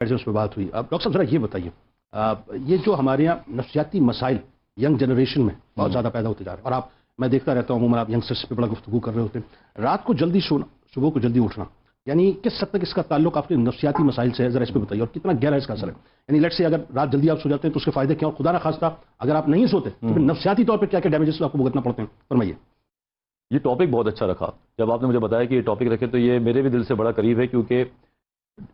اس پہ بات ہوئی. اب ڈاکٹر صاحب ذرا یہ بتائیے, یہ جو ہمارے یہاں نفسیاتی مسائل ینگ جنریشن میں بہت زیادہ پیدا ہوتے جا رہے ہیں, اور میں دیکھتا رہتا ہوں عموماً آپ ینگسٹرس پہ بڑا گفتگو کر رہے ہوتے ہیں, رات کو جلدی سونا صبح کو جلدی اٹھنا, یعنی کس حد تک اس کا تعلق آپ کے نفسیاتی مسائل سے ہے, ذرا اس پہ بتائیے, اور کتنا گہرا اس کا اثر ہے. یعنی لیٹ سے اگر رات جلدی آپ سو جاتے ہیں تو اس کے فائدے کیا, اور خدا نہ خواستہ اگر آپ نہیں سوتے تو پھر نفسیاتی طور پہ کیا کیا ڈیمیجز آپ کو بھگتنا پڑتے ہیں, فرمائیے. یہ ٹاپک بہت اچھا رکھا جب آپ نے مجھے بتایا کہ یہ ٹاپک رکھے, تو یہ میرے بھی دل سے بڑا قریب ہے, کیونکہ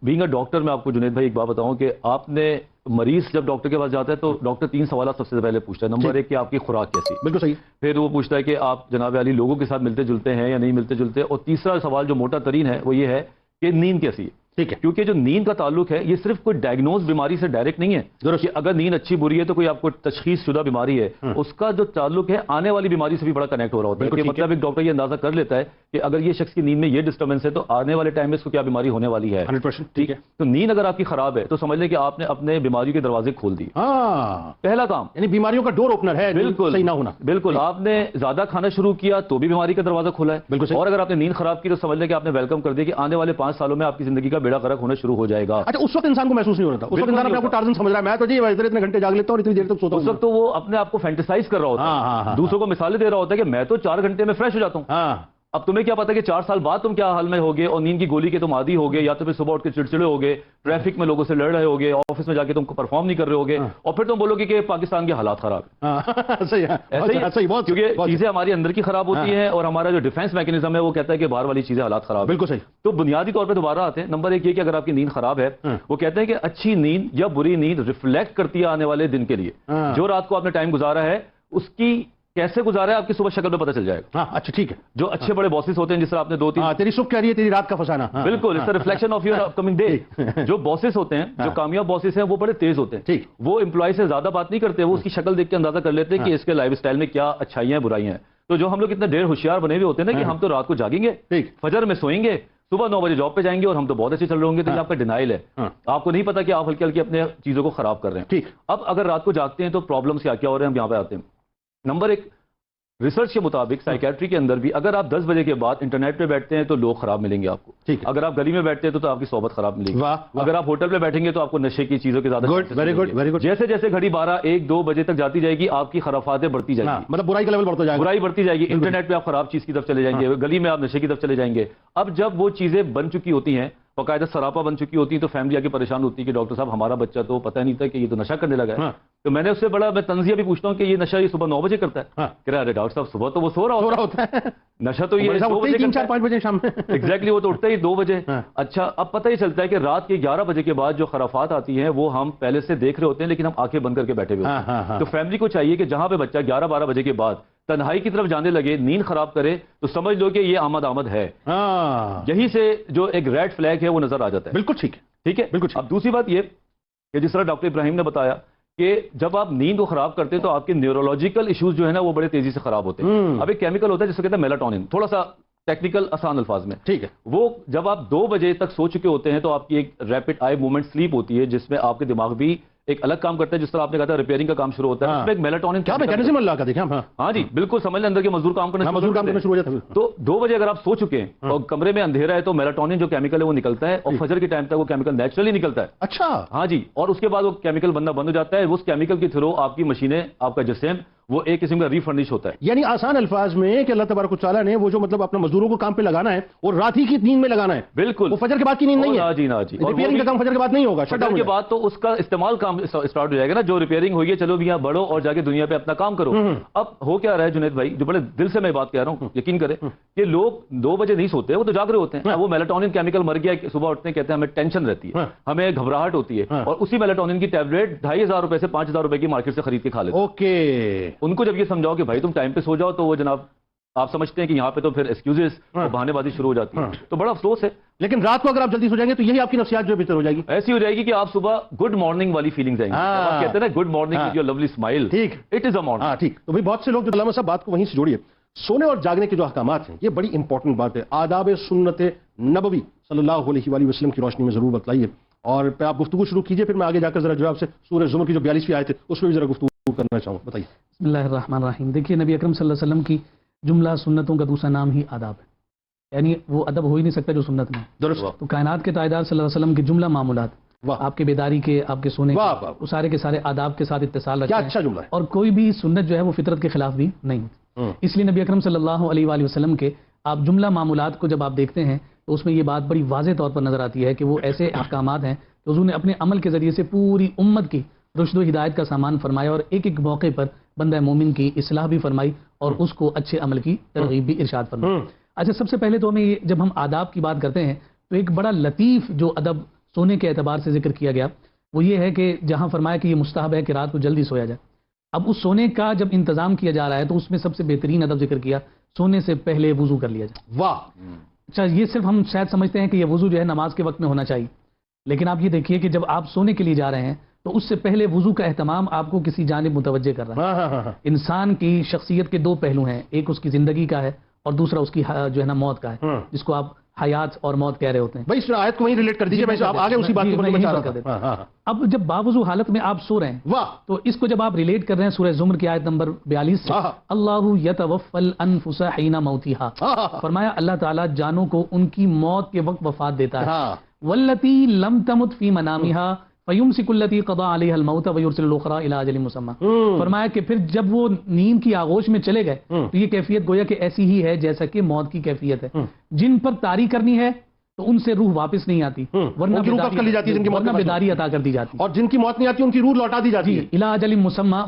بینگ اے ڈاکٹر میں آپ کو جنید بھائی ایک بات بتاؤں کہ آپ نے مریض جب ڈاکٹر کے پاس جاتا ہے تو ڈاکٹر 3 سوالات سب سے پہلے پوچھتا ہے. نمبر 1 کہ آپ کی خوراک کیسی. بالکل صحیح. پھر وہ پوچھتا ہے کہ آپ جناب علی لوگوں کے ساتھ ملتے جلتے ہیں یا نہیں ملتے جلتے, اور تیسرا سوال جو موٹا ترین ہے وہ یہ ہے کہ نیند کیسی ہے. ٹھیک ہے, کیونکہ جو نیند کا تعلق ہے یہ صرف کوئی ڈائگنوز بیماری سے ڈائریکٹ نہیں ہے کہ اگر نیند اچھی بری ہے تو کوئی آپ کو تشخیص شدہ بیماری ہے, اس کا جو تعلق ہے آنے والی بیماری سے بھی بڑا کنیکٹ ہو رہا ہوتا ہے. مطلب ایک ڈاکٹر یہ اندازہ کر لیتا ہے کہ اگر یہ شخص کی نیند میں یہ ڈسٹربنس ہے تو آنے والے ٹائم میں اس کو کیا بیماری ہونے والی ہے. 100%. ٹھیک ہے, تو نیند اگر آپ کی خراب ہے تو سمجھ لیں کہ آپ نے اپنے بیماریوں کے دروازے کھول دیے. پہلا کام, یعنی بیماریوں کا ڈور اوپنر ہے. بالکل صحیح نہ ہونا. بالکل. آپ نے زیادہ کھانا شروع کیا تو بھی بیماری کا دروازہ کھولا ہے. بالکل. اور اگر آپ نے نیند خراب کی تو سمجھ لیں کہ آپ نے ویلکم کر دیا کہ آنے والے 5 سالوں میں آپ کی زندگی کا بیڑا غرق ہونا شروع ہو جائے گا. اچھا, اس وقت انسان کو محسوس نہیں ہو رہا تھا, اس وقت انسان اپنے آپ کو ٹارزن سمجھ رہا ہے, میں تو جی اتنے گھنٹے جاگ لیتا ہوں اور اتنی دیر تک سوتا ہوں. اس وقت تو وہ اپنے آپ کو فینٹیسائز کر رہا ہوتا ہے, دوسروں کو مثالیں دے رہا ہوتا ہے کہ میں تو 4 گھنٹے میں فریش ہو جاتا ہوں. اب تمہیں کیا پتا کہ 4 سال بعد تم کیا حال میں ہوگے, اور نیند کی گولی کے تم عادی ہوگے, یا تو پھر صبح اٹھ کے چڑچڑے ہوگے, ٹریفک میں لوگوں سے لڑ رہے ہوگے, آفس میں جا کے تم کو پرفارم نہیں کر رہے ہوگے, اور پھر تم بولو گے کہ پاکستان کے حالات خراب ہیں. کیونکہ چیزیں ہماری اندر کی خراب ہوتی ہیں اور ہمارا جو ڈیفینس میکینزم ہے وہ کہتا ہے کہ باہر والی چیزیں حالات خراب. بالکل صحیح. تو بنیادی طور پہ دوبارہ آتے ہیں. نمبر 1 یہ کہ اگر آپ کی نیند خراب ہے, وہ کہتے ہیں کہ اچھی نیند یا بری نیند ریفلیکٹ کرتی ہے آنے والے دن کے لیے. جو رات کو آپ نے ٹائم گزارا ہے اس کی کیسے گزارا ہے آپ کی صبح شکل میں پتہ چل جائے گا. اچھا ٹھیک ہے. جو اچھے بڑے باسز ہوتے ہیں جس طرح آپ نے 2-3 تیری صبح کہہ رہی ہے تیری رات کا فسانہ. بالکل, اس reflection of your upcoming day. جو باسز ہوتے ہیں, جو کامیاب باسز ہیں, وہ بڑے تیز ہوتے ہیں. ٹھیک, وہ امپلائی سے زیادہ بات نہیں کرتے, وہ اس کی شکل دیکھ کے اندازہ کر لیتے ہیں کہ اس کے لائف سٹائل میں کیا اچھائیاں برائیاں ہیں. تو جو ہم لوگ اتنے ڈیر ہوشیار بنے ہوئے ہوتے ہیں نا کہ ہم تو رات کو جاگیں گے, فجر میں سوئیں گے, صبح 9 بجے جاب پہ جائیں گے اور ہم تو بہت اچھے چل رہے ہوں گے, تو یہ آپ کا ڈینائل ہے. آپ کو نہیں پتا کہ آپ ہلکی ہلکی اپنے چیزوں کو خراب کر رہے ہیں. ٹھیک, اب اگر رات کو جاگتے ہیں تو پرابلمس کیا ہو رہے ہیں, ہم یہاں پہ آتے ہیں. نمبر 1, ریسرچ کے مطابق سائیکیٹری کے اندر بھی اگر آپ 10 بجے کے بعد انٹرنیٹ پہ بیٹھتے ہیں تو لوگ خراب ملیں گے آپ کو. اگر آپ گلی میں بیٹھتے ہیں تو آپ کی صحبت خراب ملے گی. اگر آپ ہوٹل پہ بیٹھیں گے تو آپ کو نشے کی چیزوں کے زیادہ. Very good. جیسے جیسے گھڑی 12, 1, 2 بجے تک جاتی جائے گی آپ کی خرافاتیں بڑھتی جائیں گی. مطلب برائی کا لیول بڑھتا جائے گا. برائی بڑھتی جائے گی. انٹرنیٹ پہ آپ خراب چیز کی طرف چلے جائیں گے, گلی میں آپ نشے کی طرف چلے جائیں گے. اب جب وہ چیزیں بن چکی ہوتی ہیں, باقاعدہ سراپا بن چکی ہوتی ہے, تو فیملی آگے پریشان ہوتی ہے کہ ڈاکٹر صاحب ہمارا بچہ تو پتہ نہیں تھا کہ یہ تو نشہ کرنے لگا ہے. تو میں نے اس سے بڑا میں تنزیہ بھی پوچھتا ہوں کہ یہ نشہ یہ صبح 9 بجے کرتا ہے. کہہ رہا ہے ڈاکٹر صاحب صبح تو وہ سو رہا ہوتا ہے, نشہ تو یہ 3-4-5 بجے شام میں. ایگزیکٹلی, وہ تو اٹھتا ہی 2 بجے. اچھا, اب پتہ ہی چلتا ہے کہ رات کے 11 بجے کے بعد جو خرافات آتی ہیں وہ ہم پہلے سے دیکھ رہے ہوتے ہیں, لیکن ہم آنکھیں بند کر کے بیٹھے ہوئے ہوتے ہیں. تو فیملی کو چاہیے کہ جہاں پہ بچہ 11-12 بجے کے بعد تنہائی کی طرف جانے لگے, نیند خراب کرے, تو سمجھ لو کہ یہ آمد ہے. یہی سے جو ایک ریڈ فلیگ ہے وہ نظر آ جاتا ہے. بالکل ٹھیک ہے. ٹھیک ہے, بالکل. اب دوسری بات یہ کہ جس طرح ڈاکٹر ابراہیم نے بتایا کہ جب آپ نیند کو خراب کرتے ہیں تو آپ کے نیورولوجیکل ایشوز جو ہے نا وہ بڑے تیزی سے خراب ہوتے ہیں. اب ایک کیمیکل ہوتا ہے جس کو کہتے ہیں میلاٹونن, تھوڑا سا ٹیکنیکل آسان الفاظ میں. ٹھیک ہے, وہ جب آپ 2 بجے تک سو چکے ہوتے ہیں تو آپ کی ایک ریپڈ آئی موومنٹ سلیپ ہوتی ہے جس میں آپ کے دماغ بھی ایک الگ کام کرتا ہے, جس طرح آپ نے کہا تھا ریپیئرنگ کا کام شروع ہوتا ہے. اس میں ایک میلاٹونن کیا میکینزم اللہ کا دیکھیں. ہاں جی بالکل, سمجھ لیں اندر کے مزدور کام کرنا شروع ہو جاتا ہے. تو 2 بجے اگر آپ سو چکے ہیں اور کمرے میں اندھیرا ہے تو میلاٹونن جو کیمیکل ہے وہ نکلتا ہے, اور فجر کے ٹائم تک وہ کیمیکل نیچرلی نکلتا ہے. اچھا, ہاں جی, اور اس کے بعد وہ کیمیکل بننا بند ہو جاتا ہے. اس کیمیکل کے تھرو آپ کی مشینیں, آپ کا جسم وہ ایک قسم کا ریفرنش ہوتا ہے. یعنی آسان الفاظ میں کہ اللہ تبارک و تعالیٰ نے وہ جو مطلب اپنے مزدوروں کو کام پہ لگانا ہے اور رات ہی کی نیند میں لگانا ہے. بالکل, وہ فجر کے بعد کی نیند نہیں ہے. جی نا جی, ریپیئرنگ کا کام فجر کے بعد نہیں ہوگا, شٹ ڈاؤن کے بعد تو اس کا استعمال کام اسٹارٹ ہو جائے گا نا. جو ریپیئرنگ ہوئی ہے, چلو بھیا بڑھو اور جا کے دنیا پہ اپنا کام کرو. اب ہو کیا رہا ہے جنید بھائی, جو بڑے دل سے میں بات کہہ رہا ہوں, یقین کرے کہ لوگ 2 بجے نہیں سوتے, وہ تو جاگ رہے ہوتے ہیں. وہ میلاٹونن کیمیکل مر گیا, صبح اٹھتے ہیں کہتے ہیں ہمیں ٹینشن رہتی ہے, ہمیں گھبراہٹ ہوتی ہے, اور اسی میلاٹونن کی ٹیبلیٹ 2500 روپے سے 5000 روپے کی مارکیٹ سے خرید کے کھا لیتے ہیں. اوکے, ان کو جب یہ سمجھاؤ کہ بھائی تم ٹائم پہ سو جاؤ تو وہ جناب آپ سمجھتے ہیں کہ یہاں پہ تو پھر ایکسکیوزز اور بہانے بازی شروع ہو جاتی ہے. تو بڑا افسوس ہے. لیکن رات کو اگر آپ جلدی سو جائیں گے تو یہی آپ کی نفسیات جو بہتر ہو جائے گی, ایسی ہو جائے گی کہ آپ صبح گڈ مارننگ والی فیلنگز آئیں گی. آپ کہتے ہیں نا good morning with your lovely smile. ٹھیک, اٹ از اے مارننگ. ٹھیک, تو بھائی بہت سے لوگ جو علامہ صاحب بات کو وہیں سے جوڑیے, سونے اور جاگنے کے جو احکامات ہیں یہ بڑی امپورٹنٹ بات ہے. آداب سنت نبوی صلی اللہ علیہ وآلہ وسلم کی روشنی میں ضرور بتلائیے, اور پہ آپ گفتگو شروع کیجئے, پھر میں آگے جا کر ذرا جو آپ سے سورہ زمر کی جو 42ویں آیت ہے اس پہ بھی ذرا گفتگو کرنا چاہوں. بتائیے. بسم اللہ الرحمن الرحیم. دیکھیے نبی اکرم صلی اللہ علیہ وسلم کی جملہ سنتوں کا دوسرا نام ہی آداب ہے, یعنی وہ ادب ہو ہی نہیں سکتا جو سنت میں. درست. تو کائنات کے تاجدار صلی اللہ علیہ وسلم کی جملہ معمولات, آپ کے بیداری کے، آپ کے سونے کے، وہ سارے کے سارے آداب کے ساتھ اتصال رکھتے ہیں. اچھا جملہ ہے. اور کوئی بھی سنت جو ہے وہ فطرت کے خلاف بھی نہیں ہوتی. اس لیے نبی اکرم صلی اللہ علیہ وآلہ وسلم کے آپ جملہ معمولات کو جب آپ دیکھتے ہیں تو اس میں یہ بات بڑی واضح طور پر نظر آتی ہے کہ وہ ایسے احکامات ہیں کہ حضور نے اپنے عمل کے ذریعے سے پوری امت کی رشد و ہدایت کا سامان فرمایا، اور ایک ایک موقع پر بندہ مومن کی اصلاح بھی فرمائی اور اس کو اچھے عمل کی ترغیب بھی ارشاد فرمائی. اچھا، سب سے پہلے تو ہمیں جب ہم آداب کی بات کرتے ہیں تو ایک بڑا لطیف جو ادب سونے کے اعتبار سے ذکر کیا گیا وہ یہ ہے کہ جہاں فرمایا کہ یہ مستحب ہے کہ رات کو جلدی سویا جائے. اب اس سونے کا جب انتظام کیا جا رہا ہے تو اس میں سب سے بہترین ادب ذکر کیا، سونے سے پہلے وضو کر لیا جائے. واہ. اچھا، یہ صرف ہم شاید سمجھتے ہیں کہ یہ وضو جو ہے نماز کے وقت میں ہونا چاہیے، لیکن آپ یہ دیکھیے کہ جب آپ سونے کے لیے جا رہے ہیں تو اس سے پہلے وضو کا اہتمام آپ کو کسی جانب متوجہ کر رہا ہے. انسان کی شخصیت کے دو پہلو ہیں، ایک اس کی زندگی کا ہے اور دوسرا اس کی جو ہے نا موت کا ہے، جس کو آپ حیات اور موت کہہ رہے ہوتے ہیں. بھائی اس آیت کو وہیں ریلیٹ کر دیجئے، میں آپ آگے اسی بات کو بچا رہا تھا. اب جب باوضو حالت میں آپ سو رہے ہیں، واہ، تو اس کو جب آپ ریلیٹ کر رہے ہیں سورہ زمر کی آیت نمبر 42 سے، اللہ یتوفی الانفس حین موتہا، فرمایا اللہ تعالیٰ جانوں کو ان کی موت کے وقت وفات دیتا ہے. واللتی لم تمت فی منامہا فیمسک التی قضی علیہا الموت ویرسل الاخری الی اجل مسمی. فرمایا کہ پھر جب وہ نیند کی آغوش میں چلے گئے تو یہ کیفیت گویا کہ ایسی ہی ہے جیسا کہ موت کی کیفیت ہے. جن پر طاری کرنی ہے تو ان سے روح واپس نہیں آتی، ورنہ بیداری عطا کر دی جاتی، اور جن کی موت نہیں آتی ان کی روح لوٹا دی جاتی ہے الی اجل مسمی.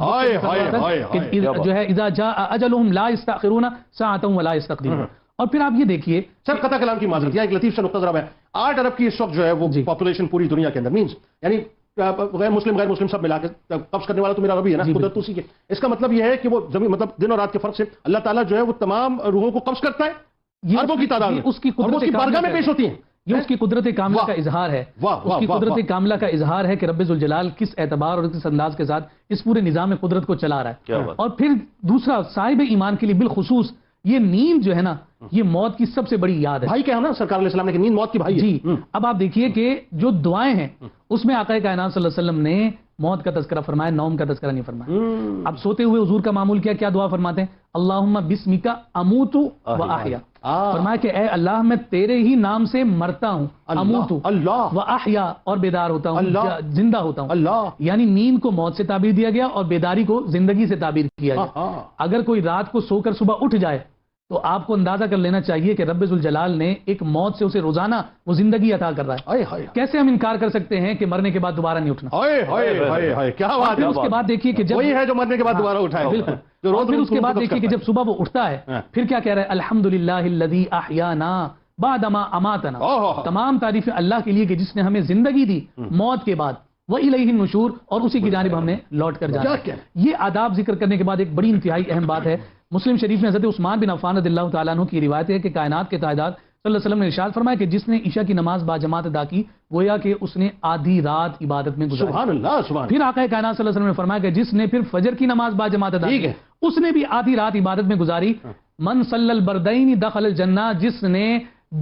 جو ہے اذا جاء اجلهم لا يستأخرون ساعة ولا يستقدمون. اور پھر آپ یہ دیکھیے سر، قطع کلام کی معذرت، یہاں ایک لطیف سا نقطہ ضرب ہے. 8 ارب کی اس وقت جو ہے وہ پاپولیشن پوری دنیا کے اندر، مینز یعنی غیر مسلم سب ملا کے قبض کرنے والا تو میرا رب ہی ہے نا، قدرت اسی کے. اس کا مطلب یہ ہے کہ وہ زمین مطلب دن اور رات کے فرق سے اللہ تعالیٰ جو ہے وہ تمام روحوں کو قبض کرتا ہے، اربوں کی تعداد میں، اس کی بارگاہ میں پیش ہوتی ہیں. یہ اس کی قدرت کاملہ کا اظہار ہے. اس کی قدرت کاملہ کا اظہار ہے کہ رب ذوالجلال کس اعتبار اور کس انداز کے ساتھ اس پورے نظام قدرت کو چلا رہا ہے. اور پھر دوسرا، صاحب ایمان کے لیے بالخصوص یہ نیند جو ہے نا، یہ موت کی سب سے بڑی یاد ہے. بھائی کہا نا سرکار علیہ السلام نے کہ نیند موت کی بھائی ہے. جی. اب آپ دیکھیے کہ جو دعائیں ہیں اس میں آقا کائنات صلی اللہ علیہ وسلم نے موت کا تذکرہ فرمایا، نوم کا تذکرہ نہیں فرمایا. اب سوتے ہوئے حضور کا معمول کیا دعا فرماتے ہیں؟ اللہم بسمک اموت و احیا. فرمایا کہ اے اللہ میں تیرے ہی نام سے مرتا ہوں، اموت و احیا، اور بیدار ہوتا ہوں، زندہ ہوتا ہوں. یعنی نیند کو موت سے تعبیر دیا گیا اور بیداری کو زندگی سے تعبیر کیا گیا. اگر کوئی رات کو سو کر صبح اٹھ جائے تو آپ کو اندازہ کر لینا چاہیے کہ رب ذوالجلال نے ایک موت سے اسے روزانہ وہ زندگی عطا کر رہا ہے. کیسے ہم انکار کر سکتے ہیں کہ مرنے کے بعد دوبارہ نہیں اٹھنا؟ کیا بات ہے. اس کے بعد دیکھیے کہ جب وہی ہے جو مرنے کے بعد دوبارہ اٹھائے. بالکل. پھر اس کے بعد دیکھیے کہ جب صبح وہ اٹھتا ہے پھر کیا کہہ رہا ہے؟ الحمدللہ الذی احیانا بعد ما اماتنا. تمام تعریفیں اللہ کے لیے کہ جس نے ہمیں زندگی دی موت کے بعد، وَإِلَيْهِ النُّشُورُ، اور اسی کی جانب ہم نے لوٹ کر جانا. یہ آداب ذکر کرنے کے بعد ایک بڑی انتہائی اہم بات ہے. مسلم شریف میں حضرت عثمان بن عفان رضی اللہ تعالیٰ عنہ کی روایت ہے کہ کائنات کے تاجدار صلی اللہ علیہ وسلم نے ارشاد فرمایا کہ جس نے عشاء کی نماز با جماعت ادا کی گویا کہ اس نے آدھی رات عبادت میں گزاری. سبحان اللہ، سبحان. پھر آقا کائنات صلی اللہ علیہ وسلم نے فرمایا کہ جس نے پھر فجر کی نماز با جماعت ادا کی اس نے بھی آدھی رات عبادت میں گزاری. من صلی البردین دخل الجنہ، جس نے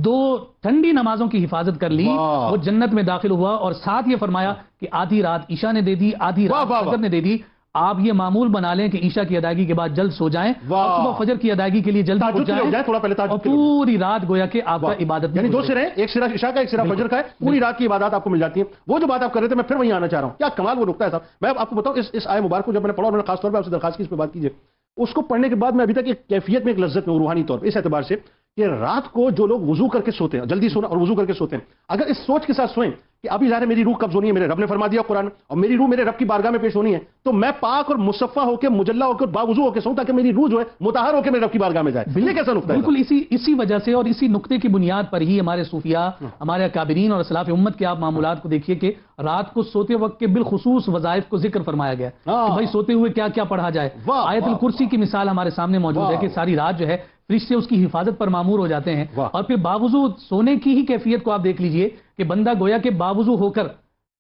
2 ٹھنڈی نمازوں کی حفاظت کر لی وہ جنت میں داخل ہوا. اور ساتھ یہ فرمایا کہ آدھی رات عشاء نے دے دی، آدھی رات فجر نے دے دی. آپ یہ معمول بنا لیں کہ عشاء کی ادائیگی کے بعد جلد سو جائیں اور صبح فجر کی ادائیگی کے لیے جلد اٹھ جائیں، تھوڑا پہلے اور پوری رات گویا کہ آپ کا عبادت میں، یعنی 2 سرے، ایک سرا عشاء کا ایک سرا فجر کا ہے، پوری رات کی عبادات آپ کو مل جاتی ہیں. وہ جو بات آپ کر رہے تھے میں پھر وہیں آنا چاہ رہا ہوں. کیا کمال وہ نقطہ ہے صاحب. میں آپ کو بتاؤں اس آیت مبارک کو جب میں نے پڑھا اور میں نے خاص طور پہ آپ سے درخواست کی اس پہ بات کیجیے. اس کو پڑھنے کے بعد میں ابھی تک ایک کیفیت میں، ایک لذت میں، روحانی طور پہ اس اعتبار سے کہ رات کو جو لوگ وضو کر کے سوتے ہیں، جلدی سونا اور وضو کر کے سوتے ہیں، اگر اس سوچ کے ساتھ سوئیں کہ ابھی ظاہر ہے میری روح قبض ہونی ہے، میرے رب نے فرما دیا قرآن، اور میری روح میرے رب کی بارگاہ میں پیش ہونی ہے، تو میں پاک اور مصفہ ہو کے، مجلہ ہو کے، باوضو ہو کے سوؤں تاکہ میری روح جو ہے مطہر ہو کے میرے رب کی بارگاہ میں جائے. یہ کیسا نقطہ ہے؟ بالکل اسی وجہ سے اور اسی نقطے کی بنیاد پر ہی ہمارے صوفیاء، ہمارے اکابرین اور اسلاف امت کے آپ معمولات کو دیکھیے کہ رات کو سوتے وقت کے بالخصوص وظائف کو ذکر فرمایا گیا کہ بھائی سوتے ہوئے کیا کیا پڑھا جائے. آیت الکرسی کی مثال ہمارے سامنے موجود ہے کہ ساری رات جو ہے فرشتے اس کی حفاظت پر مامور ہو جاتے ہیں. اور پھر باوضو سونے کی ہی کیفیت کو آپ دیکھ لیجئے کہ بندہ گویا کہ باوضو ہو کر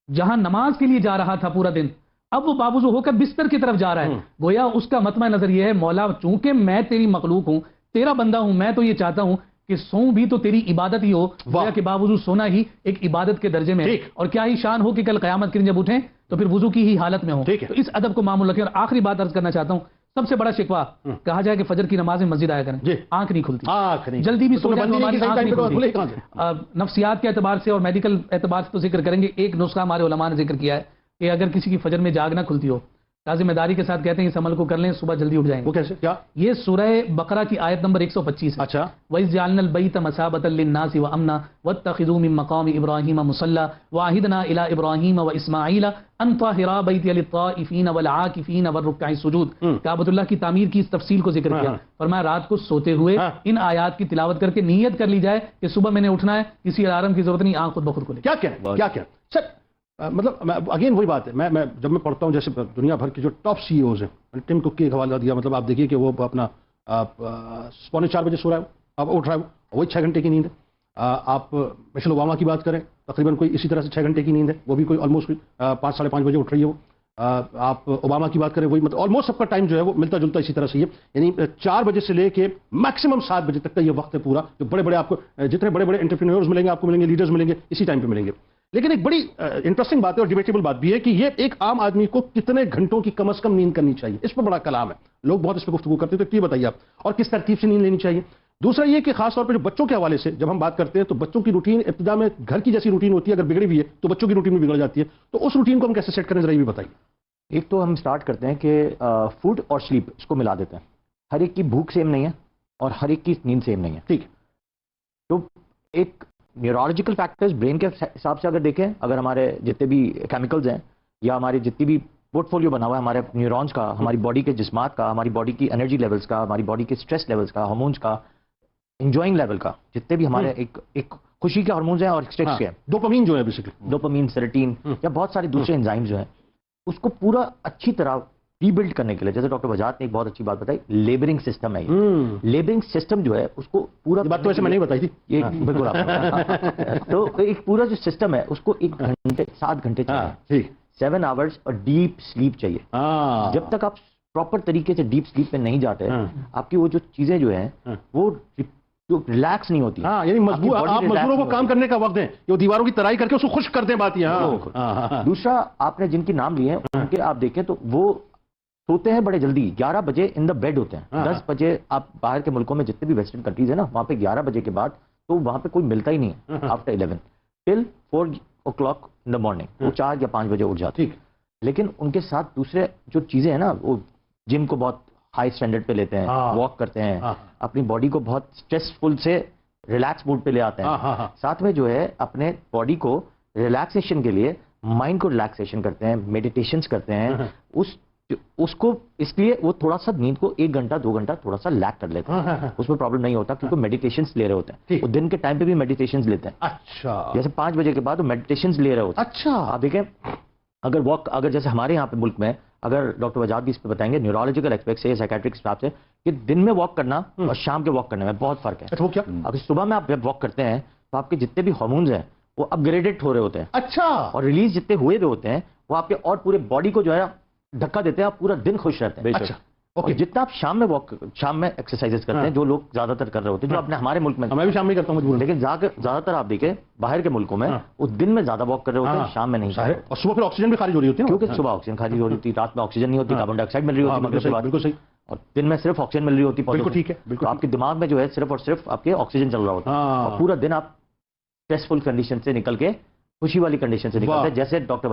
جہاں نماز کے لیے جا رہا تھا پورا دن، اب وہ باوضو ہو کر بستر کی طرف جا رہا ہے. گویا اس کا مطمع نظر یہ ہے، مولا چونکہ میں تیری مخلوق ہوں، تیرا بندہ ہوں، میں تو یہ چاہتا ہوں کہ سوؤں بھی تو تیری عبادت ہی ہو. گویا کہ باوضو سونا ہی ایک عبادت کے درجے میں ہے. اور کیا ہی شان ہو کہ کل قیامت کے دن جب اٹھیں تو پھر وضو کی ہی حالت میں ہوں. تو اس ادب کو معمول رکھیں. اور آخری بات عرض کرنا چاہتا ہوں، سب سے بڑا شکوہ کہا جائے کہ فجر کی نماز میں مسجد آیا کریں، آنکھ نہیں کھلتی، جلدی بھی سو جائیں تو ہماری آنکھ نہیں کھلتی۔ نفسیات کے اعتبار سے اور میڈیکل اعتبار سے تو ذکر کریں گے، ایک نسخہ ہمارے علماء نے ذکر کیا ہے کہ اگر کسی کی فجر میں جاگ نہ کھلتی ہو، لازم داری کے ساتھ کہتے ہیں اس عمل کو کر لیں، صبح جلدی اٹھ جائیں گے۔ وہ کیسے؟ کیا؟ یہ سورہ بقرہ کی آیت نمبر 125 ہے۔ اچھا، وَإِذْ جَعَلْنَا الْبَيْتَ مَثَابَةً لِلنَّاسِ وَأَمْنًا وَاتَّخِذُوا مِن مَّقَامِ إِبْرَاهِيمَ مُصَلًّى وَعَهِدْنَا إِلَىٰ إِبْرَاهِيمَ وَإِسْمَاعِيلَ أَن طَهِّرَا بَيْتِيَ لِلطَّائِفِينَ وَالْعَاكِفِينَ وَالرُّكَّعِ السُّجُودِ۔ کعبۃ اللہ کی تعمیر کی اس تفصیل کو ذکر کیا، فرمایا رات کو سوتے ہوئے ان آیات کی تلاوت کر کے نیت کر لی جائے کہ صبح میں نے اٹھنا ہے، کسی الارم کی ضرورت نہیں، آنکھ خود بخود کھلے۔ کیا کیا سر، مطلب اگین وہی بات ہے، میں جب میں پڑھتا ہوں جیسے دنیا بھر کے جو ٹاپ سی ای اوز ہیں، ٹم کک کے حوالہ دیا، مطلب آپ دیکھیے کہ وہ اپنا 3:45 بجے سو رہا ہے، اب اٹھ رہا ہے وہی 6 گھنٹے کی نیند ہے۔ آپ مشیل اوباما کی بات کریں، تقریباً کوئی اسی طرح سے 6 گھنٹے کی نیند ہے، وہ بھی کوئی آلموسٹ 5 ساڑھے 5 بجے اٹھ رہی ہے وہ۔ آپ اوباما کی بات کریں، وہی مطلب آلموسٹ سب کا ٹائم جو ہے وہ ملتا جلتا اسی طرح سے ہے، یعنی 4 بجے سے لے کے میکسیمم 7 بجے تک کا یہ وقت ہے پورا، جو بڑے بڑے آپ کو جتنے بڑے بڑے انٹرپرینیورز ملیں گے، آپ کو ملیں گے، لیڈرز ملیں گے، اسی ٹائم پہ ملیں گے۔ لیکن ایک بڑی انٹرسٹنگ بات ہے اور ڈیبیٹیبل بات بھی ہے کہ یہ ایک عام آدمی کو کتنے گھنٹوں کی کم از کم نیند کرنی چاہیے، اس پر بڑا کلام ہے، لوگ بہت اس پہ گفتگو کرتے ہیں، تو یہ بتائیے آپ، اور کس ترتیب سے نیند لینی چاہیے۔ دوسرا یہ کہ خاص طور پہ جو بچوں کے حوالے سے جب ہم بات کرتے ہیں تو بچوں کی روٹین ابتدا میں گھر کی جیسی روٹین ہوتی ہے، اگر بگڑی ہوئی ہے تو بچوں کی روٹین بھی بگڑ جاتی ہے، تو اس روٹین کو ہم کیسے سیٹ کریں ذرا یہ بھی بتائیے۔ ایک تو ہم سٹارٹ کرتے ہیں کہ فوڈ اور سلیپ اس کو ملا دیتے ہیں، ہر ایک کی بھوک سیم نہیں ہے اور ہر ایک کی نیند سیم نہیں ہے، ٹھیک ہے۔ تو ایک نیورولوجیکل فیکٹرز برین کے حساب سے اگر دیکھیں، اگر ہمارے جتنے بھی کیمیکلز ہیں یا ہمارے جتنی بھی پورٹ فولیو بنا ہوا ہے ہمارے نیورونز کا، ہماری باڈی کے جسمات کا، ہماری باڈی کی انرجی لیولز کا، ہماری باڈی کے اسٹریس لیولز کا، ہارمونز کا، انجوائنگ لیول کا، جتنے بھی ہمارے ایک خوشی کے ہارمونز ہیں اور اسٹریس کے، ڈوپامین جو ہے بیسیکلی، ڈوپامین، سیروٹونین یا بہت سارے دوسرے انزائمز جو ہیں، اس کو پورا اچھی طرح ری بلڈ کرنے کے لیے، جیسے ڈاکٹر وجاہت نے ایک بہت اچھی بات بتائی، لیبرنگ سسٹم ہے یہ۔ لیبرنگ سسٹم جو ہے اس کو پورا، بات تو ایسے میں نہیں بتائی تھی، یہ بالکل آپ تو ایک پورا جو سسٹم ہے اس کو 1 گھنٹے 7 گھنٹے چاہیے، 7 آورز اور ڈیپ سلیپ چاہیے۔ جب تک آپ پراپر طریقے سے ڈیپ سلیپ میں نہیں جاتے، آپ کی وہ جو چیزیں جو ہیں وہ جو ریلیکس نہیں ہوتی، یعنی آپ مزدوروں کو کام کرنے کا وقت دیں، وہ دیواروں کی ترائی کر کے اس کو خشک کر دیں، بات یہ۔ دوسرا آپ نے جن کے نام لیے ہیں ان کے آپ دیکھیں تو وہ سوتے ہیں بڑے جلدی، 11 بجے ان دا بیڈ ہوتے ہیں، 10 بجے آپ باہر کے ملکوں میں جتنے بھی ویسٹرن کنٹریز ہیں نا، وہاں پہ 11 بجے کے بعد تو وہاں پہ کوئی ملتا ہی نہیں ہے، after 11 till 4 o'clock in the morning، وہ 4 یا 5 بجے اٹھ جاتے ہیں۔ لیکن ان کے ساتھ دوسرے جو چیزیں ہیں نا، وہ جم کو بہت ہائی اسٹینڈرڈ پہ لیتے ہیں، واک کرتے ہیں، اپنی باڈی کو بہت اسٹریسفل سے ریلیکس موڈ پہ لے آتے ہیں، ساتھ میں جو ہے اپنے باڈی کو ریلیکسیشن کے لیے مائنڈ کو ریلیکسیشن کرتے ہیں، میڈیٹیشنز کرتے ہیں، اس کو اس لیے وہ تھوڑا سا نیند کو 1 گھنٹہ 2 گھنٹہ تھوڑا سا لیک کر لیتے ہیں، اس میں پرابلم نہیں ہوتا کیونکہ میڈیٹیشنز لے رہے ہوتے ہیں، وہ دن کے ٹائم پہ بھی میڈیٹیشنز لیتے ہیں، اچھا، جیسے 5 بجے کے بعد وہ میڈیٹیشنز لے رہے ہوتے ہیں۔ اچھا، آپ دیکھیں اگر جیسے ہمارے یہاں پہ ملک میں، اگر ڈاکٹر وجاہت بھی اس پہ بتائیں گے نیورولوجیکل ایسپیکٹ سے، سائیکیٹرک حساب سے، کہ دن میں واک کرنا اور شام کے واک کرنے میں بہت فرق ہے۔ وہ کیا؟ اگر صبح میں آپ جب واک کرتے ہیں تو آپ کے جتنے بھی ہارمونز ہیں وہ اپ گریڈڈ ہو رہے ہوتے ہیں، اچھا، اور ریلیز جتنے ہوئے ہوتے ہیں وہ آپ کے اور پورے باڈی کو جو ہے دھکا دیتے ہیں، آپ پورا دن خوش رہتے ہیں۔ اچھا، اور جتنا آپ شام میں ایکسرسائز کرتے ہیں، جو لوگ زیادہ تر کر رہے ہوتے ہیں، جو اپنے ہمارے ملک میں، میں بھی شام میں کرتا ہوں مجبور، لیکن زیادہ تر آپ دیکھیں باہر کے ملکوں میں وہ دن میں زیادہ واک کر رہے ہوتے ہیں، شام میں نہیں، اور صبح پھر آکسیجن بھی خارج ہو رہی ہوتی ہے، کیونکہ صبح آکسیجن خارج ہو رہی ہوتی ہے، رات میں آکسیجن نہیں ہوتی، کاربن ڈائی آکسائڈ مل رہی ہوتی ہے مغرب کے بعد، بالکل صحیح، اور دن میں صرف آکسیجن مل رہی ہوتی ہے، بالکل ٹھیک ہے، بالکل آپ کے دماغ میں جو ہے صرف اور صرف آپ کے آکسیجن چل رہا ہوتا ہے، اور پورا دن آپ اسٹریسفل کنڈیشن سے نکل کے خوشی والی کنڈیشن سے نکلتے ہیں، جیسے ڈاکٹر